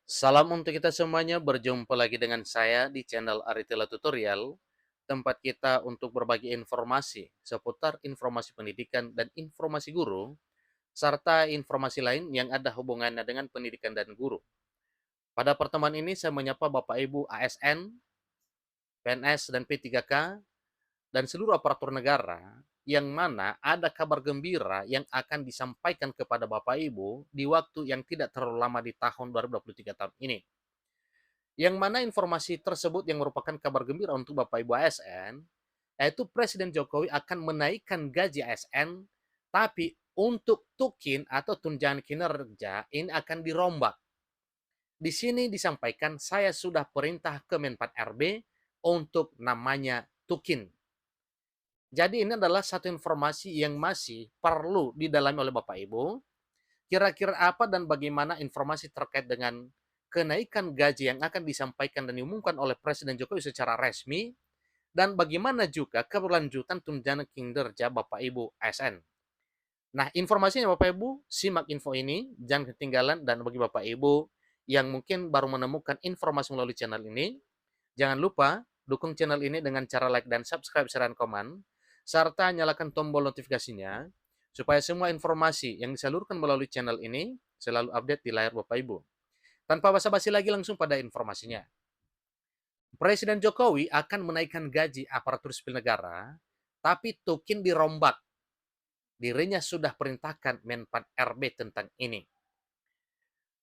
Salam untuk kita semuanya, berjumpa lagi dengan saya di channel Aritila Tutorial, tempat kita untuk berbagi informasi seputar informasi pendidikan dan informasi guru, serta informasi lain yang ada hubungannya dengan pendidikan dan guru. Pada pertemuan ini saya menyapa Bapak Ibu ASN, PNS, dan P3K, dan seluruh aparatur negara yang mana ada kabar gembira yang akan disampaikan kepada Bapak Ibu di waktu yang tidak terlalu lama di tahun 2023 tahun ini. Yang mana informasi tersebut yang merupakan kabar gembira untuk Bapak Ibu ASN, yaitu Presiden Jokowi akan menaikkan gaji ASN, tapi untuk tukin atau tunjangan kinerja ini akan dirombak. Di sini disampaikan saya sudah perintah ke Menpan RB untuk namanya tukin. Jadi ini adalah satu informasi yang masih perlu didalami oleh Bapak Ibu. Kira-kira apa dan bagaimana informasi terkait dengan kenaikan gaji yang akan disampaikan dan diumumkan oleh Presiden Jokowi secara resmi, dan bagaimana juga keberlanjutan tunjangan kinerja Bapak Ibu ASN. Nah, informasinya Bapak Ibu, simak info ini, jangan ketinggalan, dan bagi Bapak Ibu yang mungkin baru menemukan informasi melalui channel ini, jangan lupa dukung channel ini dengan cara like dan subscribe serta komen, serta nyalakan tombol notifikasinya, supaya semua informasi yang disalurkan melalui channel ini selalu update di layar Bapak Ibu. Tanpa basa-basi lagi langsung pada informasinya. Presiden Jokowi akan menaikkan gaji aparatur sipil negara, tapi tukin dirombak. Dirinya sudah perintahkan Menpan RB tentang ini.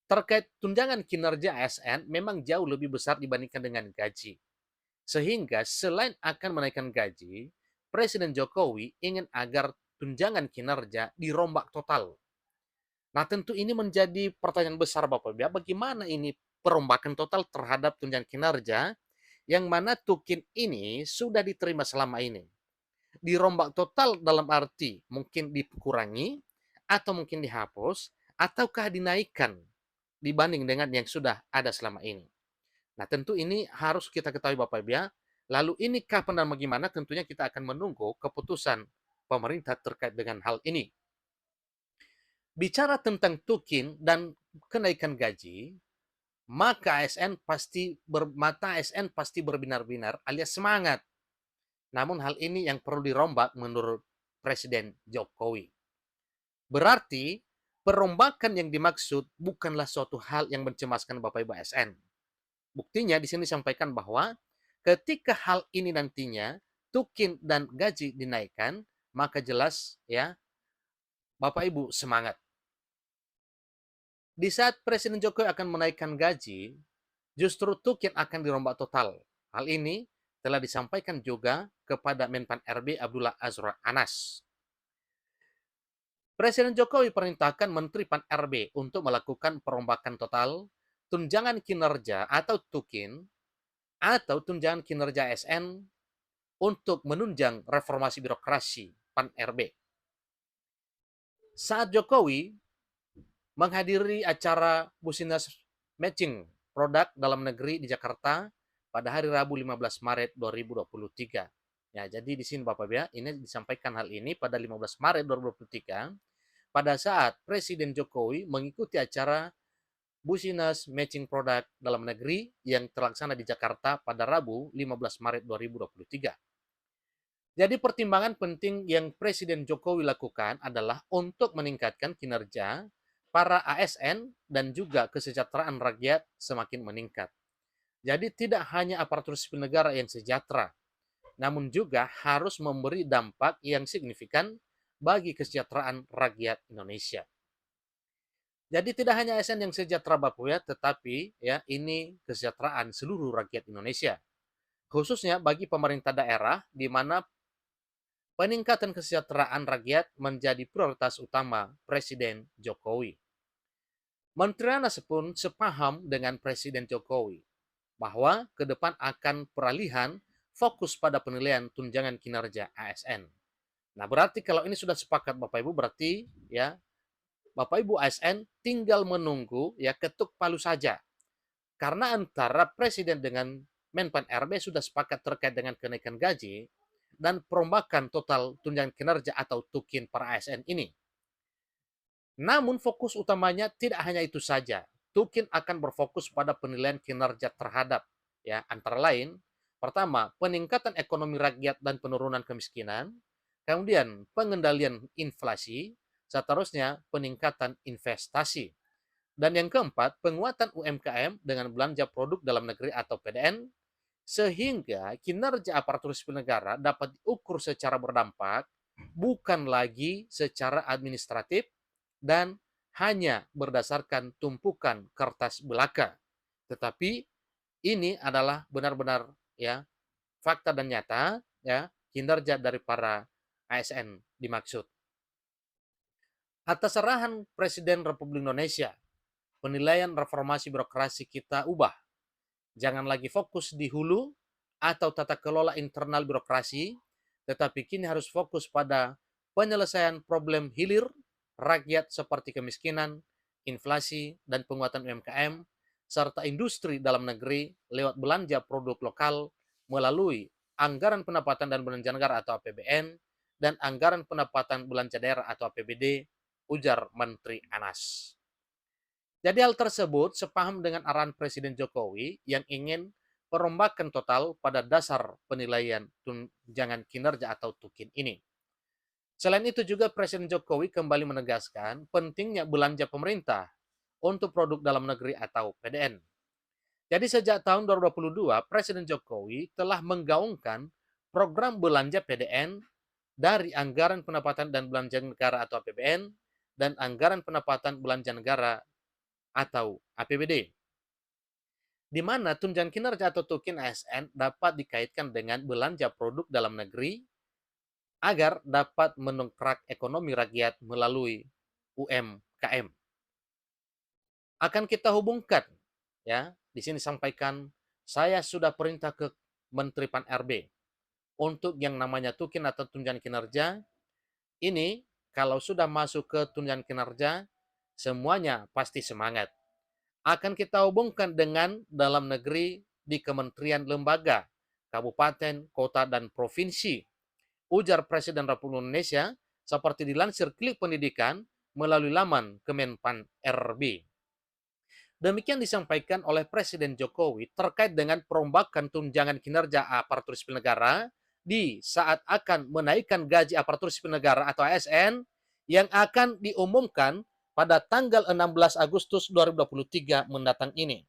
Terkait tunjangan kinerja ASN memang jauh lebih besar dibandingkan dengan gaji. Sehingga selain akan menaikkan gaji, Presiden Jokowi ingin agar tunjangan kinerja dirombak total. Nah, tentu ini menjadi pertanyaan besar Bapak Ibu. Bagaimana ini perombakan total terhadap tunjangan kinerja yang mana tukin ini sudah diterima selama ini. Dirombak total dalam arti mungkin dikurangi atau mungkin dihapus ataukah dinaikkan dibanding dengan yang sudah ada selama ini. Nah, tentu ini harus kita ketahui Bapak Ibu ya. Lalu ini kapan dan bagaimana tentunya kita akan menunggu keputusan pemerintah terkait dengan hal ini. Bicara tentang tukin dan kenaikan gaji, maka ASN pasti berbinar-binar alias semangat. Namun hal ini yang perlu dirombak menurut Presiden Jokowi. Berarti perombakan yang dimaksud bukanlah suatu hal yang mencemaskan Bapak Ibu ASN. Buktinya di sini disampaikan bahwa ketika hal ini nantinya tukin dan gaji dinaikkan, maka jelas ya Bapak Ibu semangat. Di saat Presiden Jokowi akan menaikkan gaji, justru tukin akan dirombak total. Hal ini telah disampaikan juga kepada Menpan RB Abdullah Azwar Anas. Presiden Jokowi perintahkan Menteri Pan RB untuk melakukan perombakan total tunjangan kinerja atau tukin atau tunjangan kinerja ASN untuk menunjang reformasi birokrasi Pan RB. Saat Jokowi menghadiri acara Business Matching Produk Dalam Negeri di Jakarta pada hari Rabu 15 Maret 2023. Ya, jadi di sini Bapak ya, ini disampaikan hal ini pada 15 Maret 2023 pada saat Presiden Jokowi mengikuti acara Business Matching Produk Dalam Negeri yang terlaksana di Jakarta pada Rabu 15 Maret 2023. Jadi pertimbangan penting yang Presiden Jokowi lakukan adalah untuk meningkatkan kinerja para ASN dan juga kesejahteraan rakyat semakin meningkat. Jadi tidak hanya aparatur sipil negara yang sejahtera, namun juga harus memberi dampak yang signifikan bagi kesejahteraan rakyat Indonesia. Jadi tidak hanya ASN yang sejahtera Bapak ya, tetapi ya ini kesejahteraan seluruh rakyat Indonesia. Khususnya bagi pemerintah daerah di mana peningkatan kesejahteraan rakyat menjadi prioritas utama Presiden Jokowi. Menteri Anas pun sepaham dengan Presiden Jokowi bahwa ke depan akan peralihan fokus pada penilaian tunjangan kinerja ASN. Nah, berarti kalau ini sudah sepakat Bapak Ibu, berarti ya Bapak Ibu ASN tinggal menunggu ya ketuk palu saja. Karena antara Presiden dengan Menpan RB sudah sepakat terkait dengan kenaikan gaji dan perombakan total tunjangan kinerja atau tukin para ASN ini. Namun fokus utamanya tidak hanya itu saja. Tukin akan berfokus pada penilaian kinerja terhadap ya antara lain pertama, peningkatan ekonomi rakyat dan penurunan kemiskinan, kemudian pengendalian inflasi, seterusnya peningkatan investasi. Dan yang keempat, penguatan UMKM dengan belanja produk dalam negeri atau PDN, sehingga kinerja aparatur sipil negara dapat diukur secara berdampak, bukan lagi secara administratif dan hanya berdasarkan tumpukan kertas belaka. Tetapi ini adalah benar-benar ya fakta dan nyata ya kinerja dari para ASN dimaksud. Atas arahan Presiden Republik Indonesia, penilaian reformasi birokrasi kita ubah. Jangan lagi fokus di hulu atau tata kelola internal birokrasi, tetapi kini harus fokus pada penyelesaian problem hilir rakyat seperti kemiskinan, inflasi, dan penguatan UMKM, serta industri dalam negeri lewat belanja produk lokal melalui anggaran pendapatan dan belanja negara atau APBN dan anggaran pendapatan belanja daerah atau APBD, ujar Menteri Anas. Jadi hal tersebut sepaham dengan arahan Presiden Jokowi yang ingin perombakan total pada dasar penilaian tunjangan kinerja atau TUKIN ini. Selain itu juga Presiden Jokowi kembali menegaskan pentingnya belanja pemerintah untuk produk dalam negeri atau PDN. Jadi sejak tahun 2022, Presiden Jokowi telah menggaungkan program belanja PDN dari anggaran pendapatan dan belanja negara atau APBN dan anggaran pendapatan belanja negara atau APBD, di mana tunjangan kinerja atau tukin ASN dapat dikaitkan dengan belanja produk dalam negeri agar dapat mendongkrak ekonomi rakyat melalui UMKM. Akan kita hubungkan, ya, di sini sampaikan saya sudah perintah ke Menteri Pan-RB untuk yang namanya tukin atau tunjangan kinerja ini kalau sudah masuk ke tunjangan kinerja semuanya pasti semangat. Akan kita hubungkan dengan dalam negeri di kementerian lembaga, kabupaten, kota, dan provinsi. Ujar Presiden Republik Indonesia seperti dilansir Klik Pendidikan melalui laman Kemenpan RB. Demikian disampaikan oleh Presiden Jokowi terkait dengan perombakan tunjangan kinerja aparatur sipil negara di saat akan menaikkan gaji aparatur sipil negara atau ASN yang akan diumumkan pada tanggal 16 Agustus 2023 mendatang ini.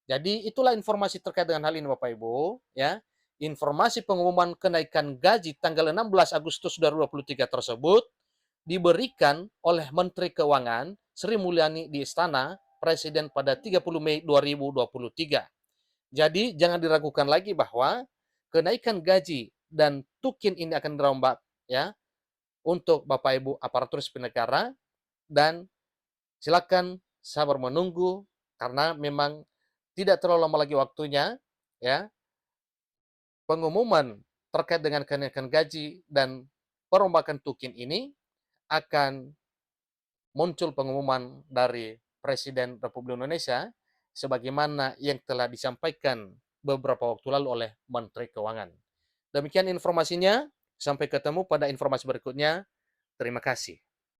Jadi itulah informasi terkait dengan hal ini Bapak Ibu, ya. Informasi pengumuman kenaikan gaji tanggal 16 Agustus 2023 tersebut diberikan oleh Menteri Keuangan Sri Mulyani di Istana Presiden pada 30 Mei 2023. Jadi jangan diragukan lagi bahwa kenaikan gaji dan tukin ini akan dirombak ya untuk Bapak Ibu aparatur sipil negara dan silakan sabar menunggu karena memang tidak terlalu lama lagi waktunya ya pengumuman terkait dengan kenaikan gaji dan perombakan tukin ini akan muncul pengumuman dari Presiden Republik Indonesia sebagaimana yang telah disampaikan beberapa waktu lalu oleh Menteri Keuangan. Demikian informasinya, sampai ketemu pada informasi berikutnya. Terima kasih.